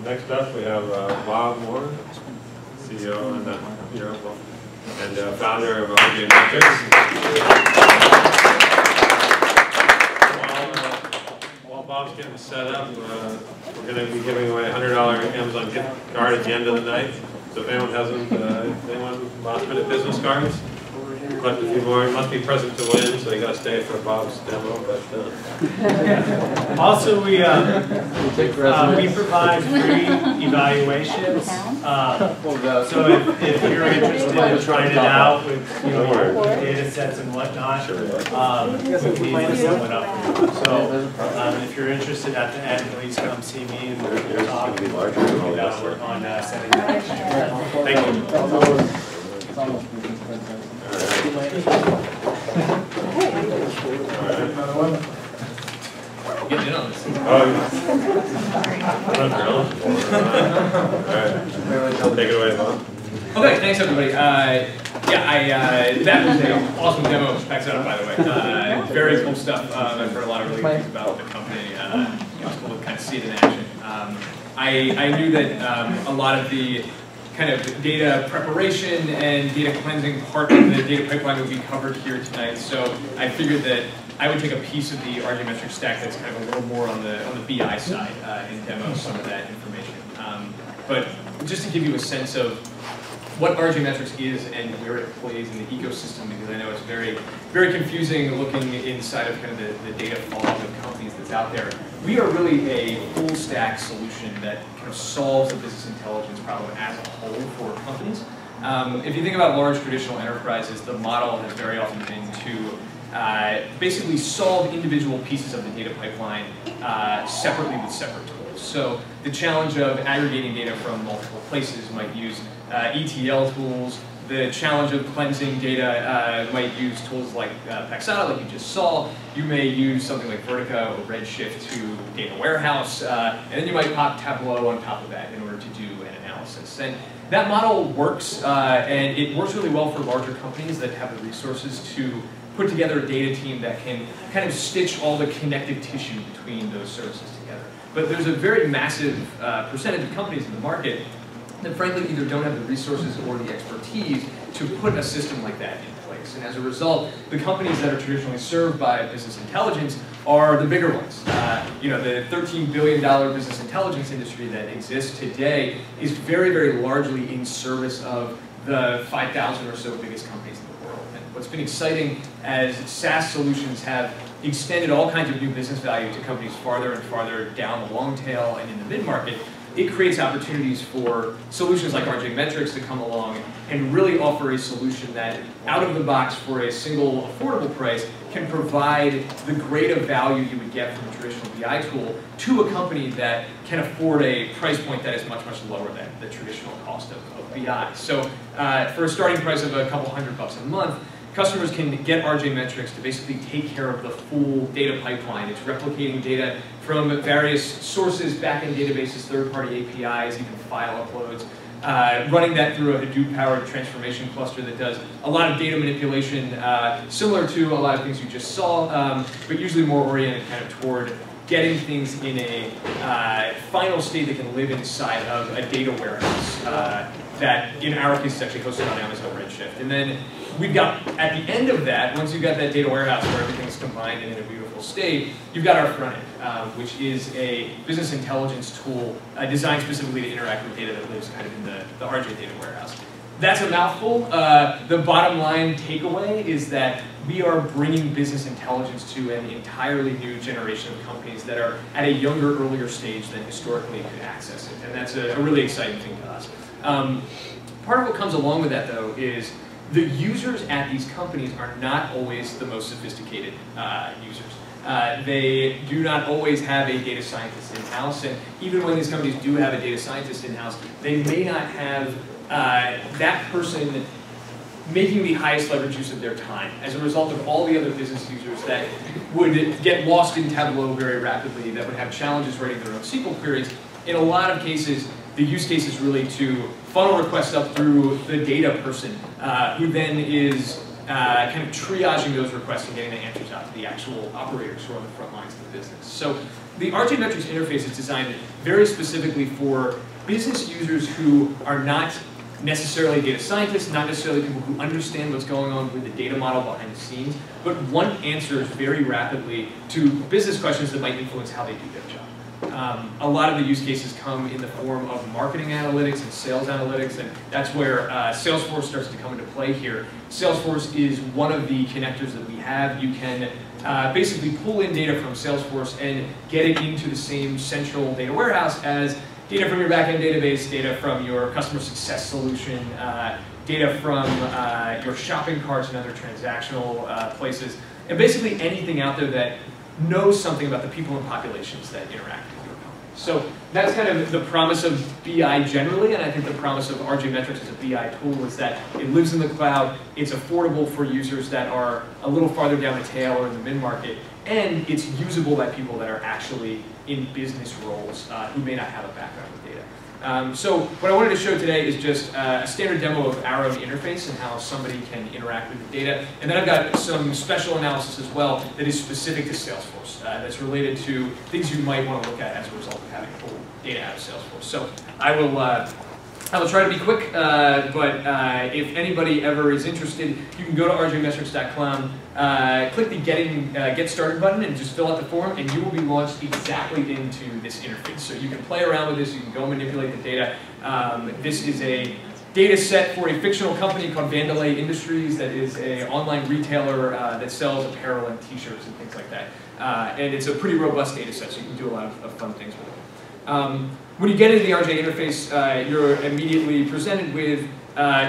Next up, we have Bob Moore, CEO and founder of RJMetrics. While Bob's getting set up, we're going to be giving away a $100 Amazon gift card at the end of the night. So if anyone hasn't, anyone last-minute business cards, collect a few more. It must be present to win, so you got to stay for Bob's demo. But also, we provide free evaluations. So if you're interested in trying it out with data sets and whatnot, we can set someone up for you. So if you're interested at the end, please come see me and we'll talk on setting that up. Thank you. Getting in on this. Take it away, Bob. Okay, thanks everybody. That was an awesome demo. Backs that up, by the way. Very cool stuff. I've heard a lot of really good things about the company. It's cool to kind of see it in action. I knew that a lot of the kind of data preparation and data cleansing part of the data pipeline would be covered here tonight. So I figured that I would take a piece of the RJMetrics stack that's kind of a little more on the BI side and demo some of that information. But just to give you a sense of what RJMetrics is and where it plays in the ecosystem, because I know it's very, very confusing looking inside of kind of the data fog of companies that's out there. We are really a full stack solution that kind of solves the business intelligence problem as a whole for companies. If you think about large traditional enterprises, the model has very often been to basically solve individual pieces of the data pipeline separately with separate tools. So the challenge of aggregating data from multiple places might use ETL tools. The challenge of cleansing data might use tools like Paxata, like you just saw. You may use something like Vertica or Redshift to data warehouse, and then you might pop Tableau on top of that in order to do an analysis. And that model works, and it works really well for larger companies that have the resources to put together a data team that can kind of stitch all the connective tissue between those services together. But there's a very massive percentage of companies in the market that frankly either don't have the resources or the expertise to put a system like that in place. And as a result, the companies that are traditionally served by business intelligence are the bigger ones. The $13 billion business intelligence industry that exists today is very, very largely in service of the 5,000 or so biggest companies in the world. And what's been exciting as SaaS solutions have extended all kinds of new business value to companies farther and farther down the long tail and in the mid-market, it creates opportunities for solutions like RJMetrics to come along and really offer a solution that, out of the box for a single affordable price, can provide the grade of value you would get from a traditional BI tool to a company that can afford a price point that is much, much lower than the traditional cost of BI. So for a starting price of a couple $100 a month, customers can get RJMetrics to basically take care of the full data pipeline. It's replicating data from various sources, backend databases, third-party APIs, even file uploads, running that through a Hadoop-powered transformation cluster that does a lot of data manipulation, similar to a lot of things you just saw, but usually more oriented kind of toward getting things in a final state that can live inside of a data warehouse that, in our case, is actually hosted on Amazon Redshift. And then we've got, at the end of that, once you've got that data warehouse where everything's combined and in a beautiful state, you've got our front end, which is a business intelligence tool designed specifically to interact with data that lives kind of in the RJ data warehouse. That's a mouthful. The bottom line takeaway is that we are bringing business intelligence to an entirely new generation of companies that are at a younger, earlier stage than historically could access it. And that's a really exciting thing to us. Part of what comes along with that, though, is the users at these companies are not always the most sophisticated users. They do not always have a data scientist in-house, and even when these companies do have a data scientist in-house, they may not have that person making the highest leverage use of their time as a result of all the other business users that would get lost in Tableau very rapidly, that would have challenges writing their own SQL queries. In a lot of cases, the use case is really to funnel requests up through the data person, who then is kind of triaging those requests and getting the answers out to the actual operators who are on the front lines of the business. So the RJMetrics interface is designed very specifically for business users who are not necessarily data scientists, not necessarily people who understand what's going on with the data model behind the scenes, but want answers very rapidly to business questions that might influence how they do their job. A lot of the use cases come in the form of marketing analytics and sales analytics, and that's where Salesforce starts to come into play here. Salesforce is one of the connectors that we have. You can basically pull in data from Salesforce and get it into the same central data warehouse as data from your backend database, data from your customer success solution, data from your shopping carts and other transactional places, and basically anything out there that knows something about the people and populations that interact with your company. So that's kind of the promise of BI generally, and I think the promise of RJMetrics as a BI tool is that it lives in the cloud, it's affordable for users that are a little farther down the tail or in the mid-market, and it's usable by people that are actually in business roles who may not have a background with data. So what I wanted to show today is just a standard demo of our own interface and how somebody can interact with the data. And then I've got some special analysis as well that is specific to Salesforce, that's related to things you might want to look at as a result of having pulled data out of Salesforce. So I will try to be quick, but if anybody ever is interested, you can go to rjmetrics.com, click the Get Started button and just fill out the form, and you will be launched exactly into this interface. So you can play around with this, you can go manipulate the data. This is a data set for a fictional company called Vandalay Industries that is an online retailer that sells apparel and t-shirts and things like that. And it's a pretty robust data set, so you can do a lot of fun things with it. When you get into the RJ interface, you're immediately presented with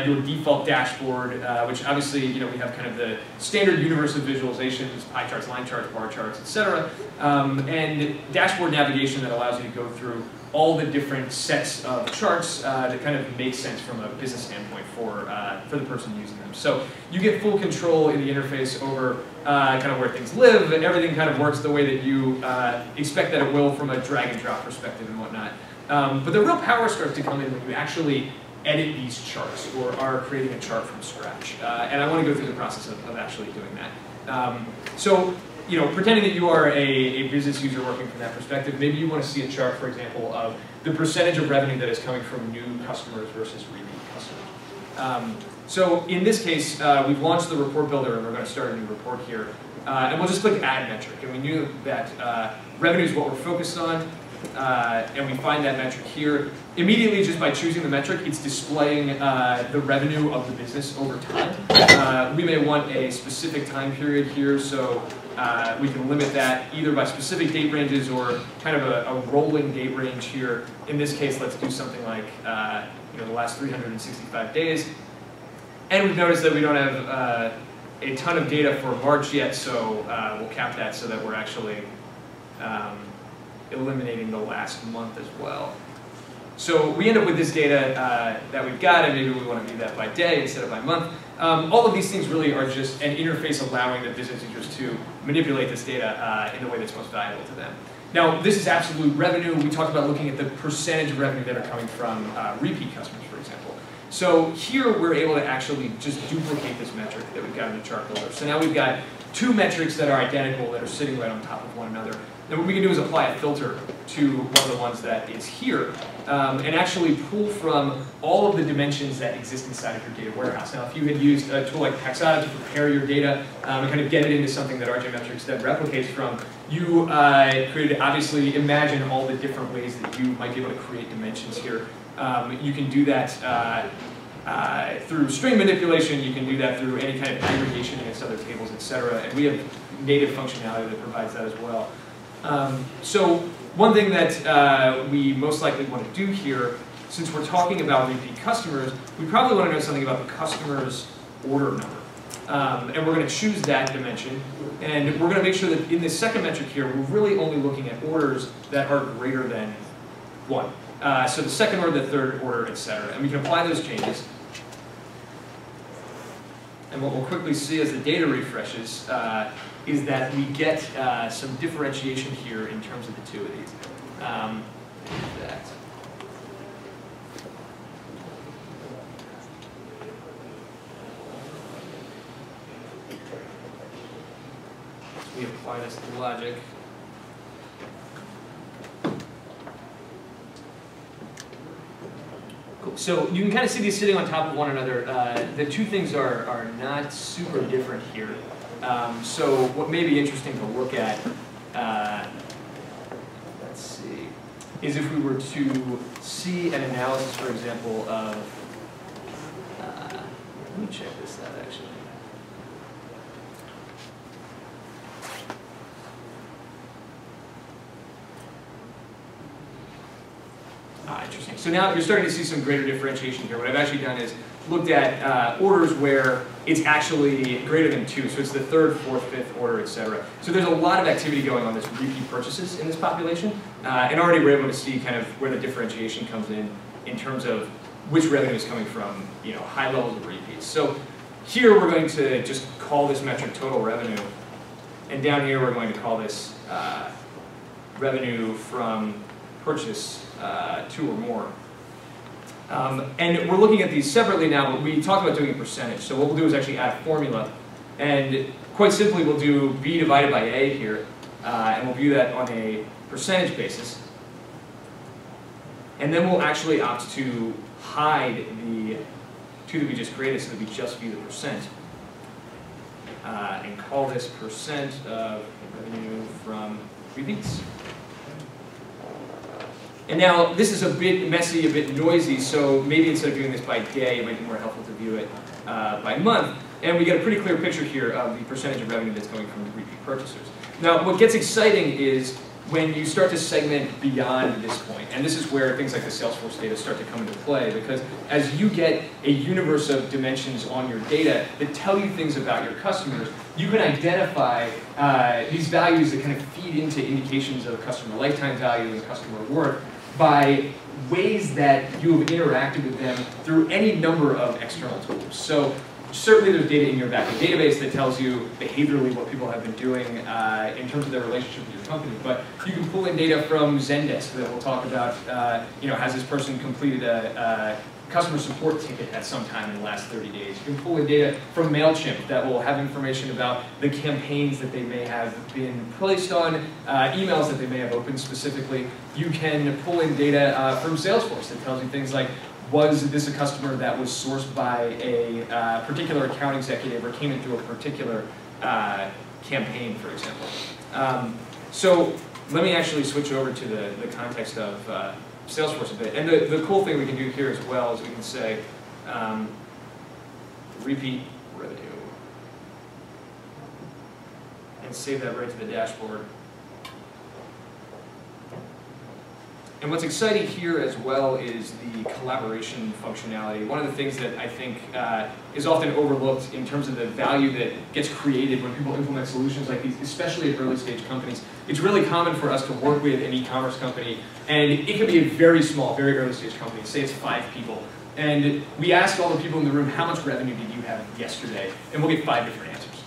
your default dashboard, which obviously, we have kind of the standard universe of visualizations, pie charts, line charts, bar charts, etc., and dashboard navigation that allows you to go through all the different sets of charts that kind of make sense from a business standpoint for the person using them. So you get full control in the interface over kind of where things live, and everything kind of works the way that you expect that it will from a drag and drop perspective and whatnot. But the real power starts to come in when you actually edit these charts or are creating a chart from scratch. And I want to go through the process of actually doing that. So, pretending that you are a business user working from that perspective, maybe you want to see a chart, for example, of the percentage of revenue that is coming from new customers versus repeat customers. So in this case, we've launched the report builder and we're going to start a new report here. And we'll just click Add Metric. And we knew that revenue is what we're focused on. And we find that metric here. Immediately, just by choosing the metric, it's displaying the revenue of the business over time. We may want a specific time period here, so we can limit that either by specific date ranges or kind of a rolling date range here. In this case, let's do something like the last 365 days. And we've noticed that we don't have a ton of data for March yet, so we'll cap that so that we're actually eliminating the last month as well. So we end up with this data that we've got, and maybe we want to view that by day instead of by month. All of these things really are just an interface allowing the business users to manipulate this data in the way that's most valuable to them. Now, this is absolute revenue. We talked about looking at the percentage of revenue that are coming from repeat customers, for example. So here we're able to actually just duplicate this metric that we've got in the chart builder. So now we've got two metrics that are identical that are sitting right on top of one another. Then what we can do is apply a filter to one of the ones that is here and actually pull from all of the dimensions that exist inside of your data warehouse. Now, if you had used a tool like Paxata to prepare your data and kind of get it into something that RJMetrics then replicates from, you could obviously imagine all the different ways that you might be able to create dimensions here. You can do that through string manipulation, you can do that through any kind of aggregation against other tables, etc. And we have native functionality that provides that as well. So one thing that we most likely want to do here, since we're talking about repeat customers, we probably want to know something about the customer's order number. And we're going to choose that dimension. And we're going to make sure that in this second metric here, we're really only looking at orders that are greater than 1. So the second order, the third order, etc. And we can apply those changes. And what we'll quickly see as the data refreshes is that we get some differentiation here in terms of the two of these. We apply this logic. Cool. So you can kind of see these sitting on top of one another. The two things are not super different here. So what may be interesting to look at, let's see, is if we were to see an analysis, for example, of, let me check this out actually. Interesting. So now you're starting to see some greater differentiation here. What I've actually done is looked at orders where it's actually greater than 2. So it's the 3rd, 4th, 5th order, etc. So there's a lot of activity going on that's repeat purchases in this population. And already we're able to see kind of where the differentiation comes in terms of which revenue is coming from, high levels of repeats. So here we're going to just call this metric total revenue. And down here we're going to call this revenue from purchase 2 or more. And we're looking at these separately now, but we talked about doing a percentage. So what we'll do is actually add a formula. And quite simply, we'll do B divided by A here. And we'll view that on a percentage basis. And then we'll actually opt to hide the 2 that we just created so that we just view the percent. And call this percent of revenue from repeats. And now, this is a bit messy, a bit noisy, so maybe instead of doing this by day, it might be more helpful to view it by month. And we get a pretty clear picture here of the percentage of revenue that's coming from repeat purchasers. Now, what gets exciting is when you start to segment beyond this point, and this is where things like the Salesforce data start to come into play, because as you get a universe of dimensions on your data that tell you things about your customers, you can identify these values that kind of feed into indications of customer lifetime value and customer worth by ways that you have interacted with them through any number of external tools. So certainly there's data in your backend database that tells you behaviorally what people have been doing in terms of their relationship with your company, but you can pull in data from Zendesk that will talk about, has this person completed a customer support ticket at some time in the last 30 days. You can pull in data from MailChimp that will have information about the campaigns that they may have been placed on, emails that they may have opened specifically. You can pull in data from Salesforce that tells you things like, was this a customer that was sourced by a particular account executive or came into a particular campaign, for example. So let me actually switch over to the context of Salesforce a bit. And the cool thing we can do here as well is we can say repeat revenue and save that right to the dashboard. And what's exciting here as well is the collaboration functionality. One of the things that I think is often overlooked in terms of the value that gets created when people implement solutions like these, especially at early stage companies. It's really common for us to work with an e-commerce company, and it could be a very small, very early stage company. Say it's 5 people. And we ask all the people in the room, how much revenue did you have yesterday? And we'll get 5 different answers.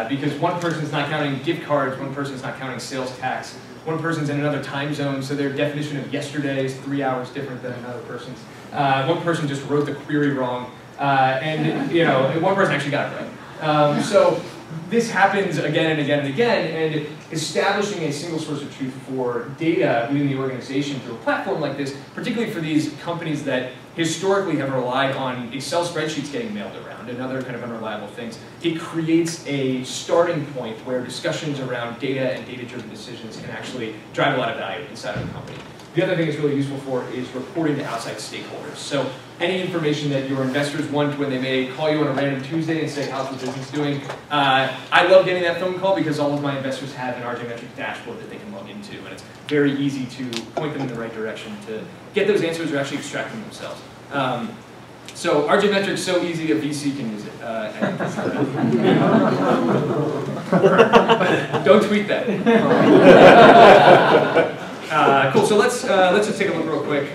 Because one person's not counting gift cards, one person's not counting sales tax, one person's in another time zone, so their definition of yesterday is 3 hours different than another person's. One person just wrote the query wrong, and one person actually got it right. So this happens again and again and again, and establishing a single source of truth for data within the organization through a platform like this, particularly for these companies that historically have relied on Excel spreadsheets getting mailed around and other kind of unreliable things, it creates a starting point where discussions around data and data-driven decisions can actually drive a lot of value inside of the company. The other thing it's really useful for is reporting to outside stakeholders. So any information that your investors want when they may call you on a random Tuesday and say, how's the business doing? I love getting that phone call because all of my investors have an RJMetrics dashboard that they can log into, and it's very easy to point them in the right direction to get those answers or actually extract them themselves. So RJMetrics, so easy a VC can use it. Don't tweet that. Cool. So let's just take a look real quick.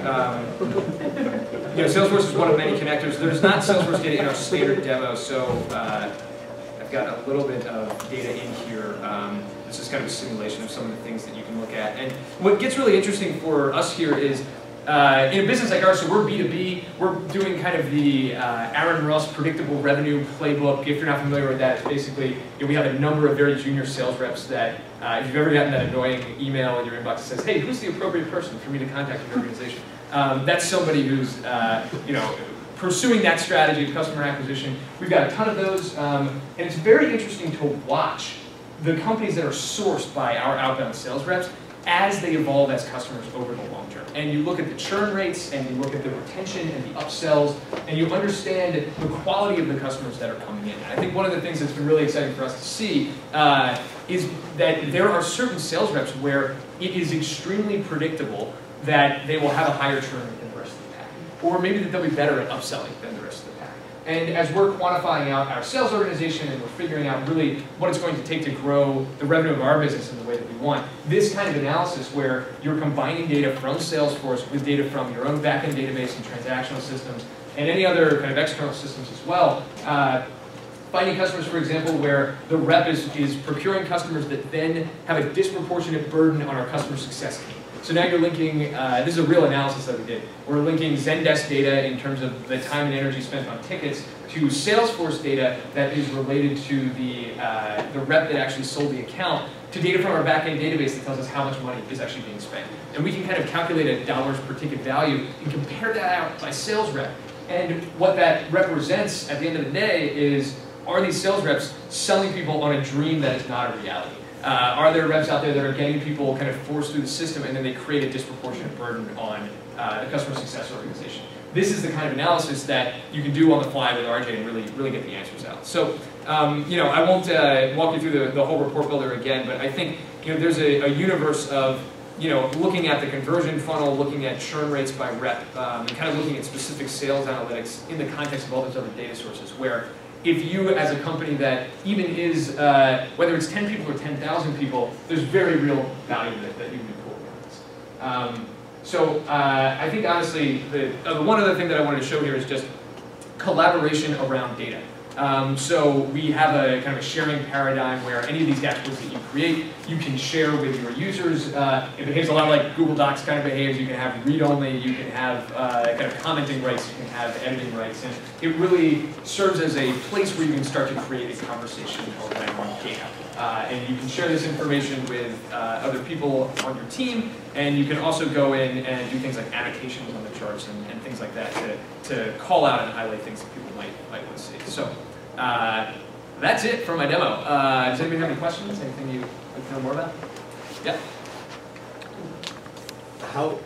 Salesforce is one of many connectors. There's not Salesforce data in our standard demo, so I've got a little bit of data in here. This is kind of a simulation of some of the things that you can look at. And what gets really interesting for us here is in a business like ours, so we're B2B, we're doing kind of the Aaron Ross predictable revenue playbook. If you're not familiar with that, it's basically we have a number of very junior sales reps that if you've ever gotten that annoying email in your inbox that says, hey, who's the appropriate person for me to contact in your organization? That's somebody who's pursuing that strategy of customer acquisition. We've got a ton of those, and it's very interesting to watch the companies that are sourced by our outbound sales reps as they evolve as customers over the long term. And you look at the churn rates, and you look at the retention and the upsells, and you understand the quality of the customers that are coming in. And I think one of the things that's been really exciting for us to see is that there are certain sales reps where it is extremely predictable that they will have a higher churn rate than the rest of the pack. Or maybe that they'll be better at upselling than the rest of the pack. And as we're quantifying out our sales organization and we're figuring out really what it's going to take to grow the revenue of our business in the way that we want, this kind of analysis where you're combining data from Salesforce with data from your own backend database and transactional systems and any other kind of external systems as well, finding customers, for example, where the rep is procuring customers that then have a disproportionate burden on our customer success team. So now you're linking, this is a real analysis that we did, we're linking Zendesk data in terms of the time and energy spent on tickets to Salesforce data that is related to the rep that actually sold the account to data from our backend database that tells us how much money is actually being spent. And we can kind of calculate a dollars per ticket value and compare that out by sales rep. And what that represents at the end of the day is, are these sales reps selling people on a dream that is not a reality? Are there reps out there that are getting people kind of forced through the system and then they create a disproportionate burden on the customer success organization? This is the kind of analysis that you can do on the fly with RJ and really get the answers out. So, I won't walk you through the whole report builder again, but I think there's a universe of looking at the conversion funnel, looking at churn rates by rep, and kind of looking at specific sales analytics in the context of all those other data sources where if you, as a company that even is, whether it's 10 people or 10,000 people, there's very real value that you can pull from this. I think honestly, the one other thing that I wanted to show here is just collaboration around data. So we have a kind of a sharing paradigm where any of these dashboards that you create, you can share with your users. It behaves a lot like Google Docs kind of behaves. You can have read-only, you can have kind of commenting rights, you can have editing rights. And it really serves as a place where you can start to create a conversation around data. And you can share this information with other people on your team, and you can also go in and do things like annotations on the charts and things like that to call out and highlight things that people might want to see. So that's it for my demo. Does anybody have any questions? Anything you'd like to know more about? Yeah? How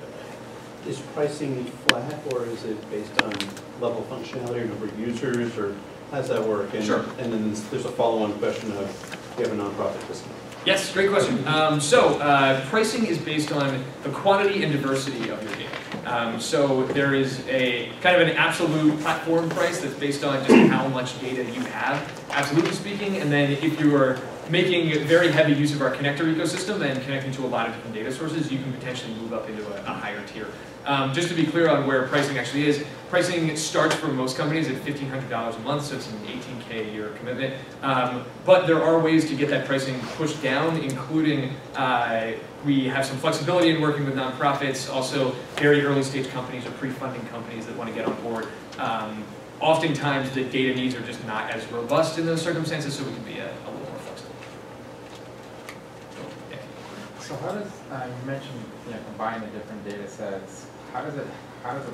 is pricing flat, or is it based on level of functionality or number of users, or how does that work? And, sure. And then there's a follow-on question of, do you have a nonprofit discount? Yes, great question. Pricing is based on the quantity and diversity of your data. So there is a kind of an absolute platform price that's based on just how much data you have, absolutely speaking, and then if you are making very heavy use of our connector ecosystem and connecting to a lot of different data sources, you can potentially move up into a higher tier. Just to be clear on where pricing actually is, pricing starts for most companies at $1,500 a month, so it's an $18K a year commitment. But there are ways to get that pricing pushed down, including we have some flexibility in working with nonprofits, also very early stage companies or pre-funding companies that want to get on board. Oftentimes the data needs are just not as robust in those circumstances, so we can be a little more flexible. Yeah. So how does, you mentioned combining the different data sets, how does it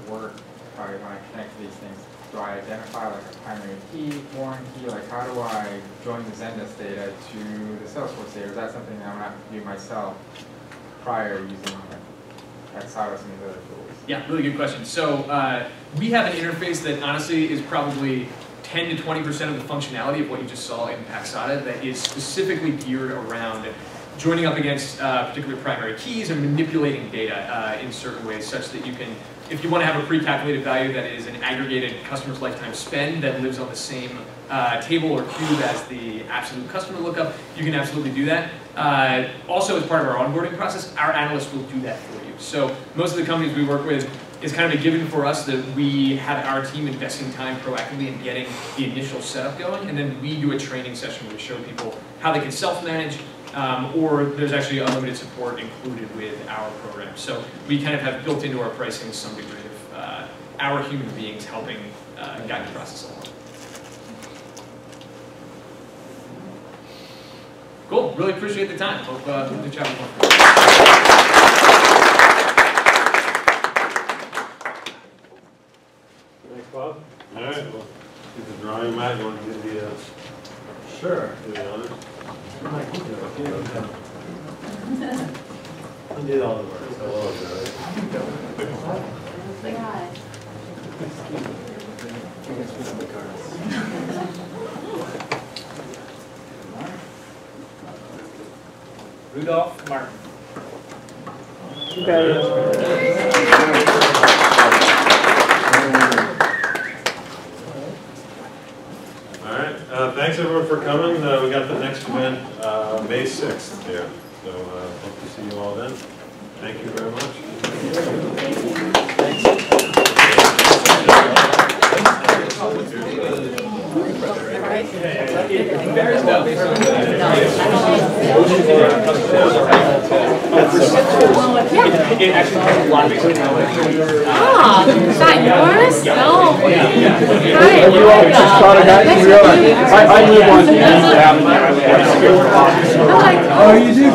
work when I connect to these things? Do I identify like a primary key, foreign key? Like how do I join the Zendesk data to the Salesforce data? Is that something that I'm going to have to do myself prior using outside of some of the other tools? Yeah, really good question. So we have an interface that honestly is probably 10 to 20% of the functionality of what you just saw in Paxata that is specifically geared around joining up against particular primary keys and manipulating data in certain ways such that you can, if you want to have a pre-calculated value that is an aggregated customer's lifetime spend that lives on the same table or cube as the absolute customer lookup, you can absolutely do that. Also, as part of our onboarding process, our analysts will do that for you. So most of the companies we work with, it's kind of a given for us that we have our team investing time proactively in getting the initial setup going, and then we do a training session where we show people how they can self-manage, or there's actually unlimited support included with our program. So we kind of have built into our pricing some degree of our human beings helping guide the process along. Cool, really appreciate the time. Hope to chat with you. Bob. All right, well, do the drawing, Matt. You want to give the Sure. do the honors? I'll do all the work. Rudolph Martin. All right, thanks everyone for coming. We got the next event May 6th here, so hope to see you all then. Thank you very much. Ah, is that yours? No. Hi. You all just started that? You realize I live on the east avenue. Oh, you do? I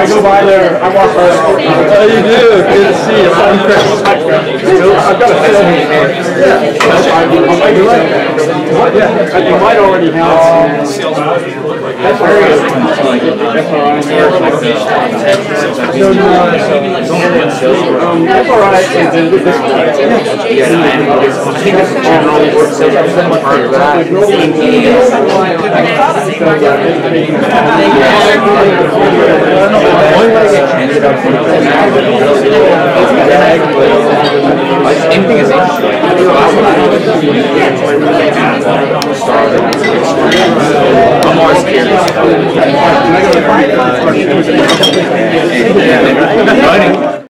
go by there. I walk by there. Oh, you do? Good to see you. I'm Chris. I've got a film in here. Yeah. You're right. Yeah. You might already have Salesforce. That's very good. That's all right. That's all right. I think it's generally works out part of that. Anything is I'm more scared.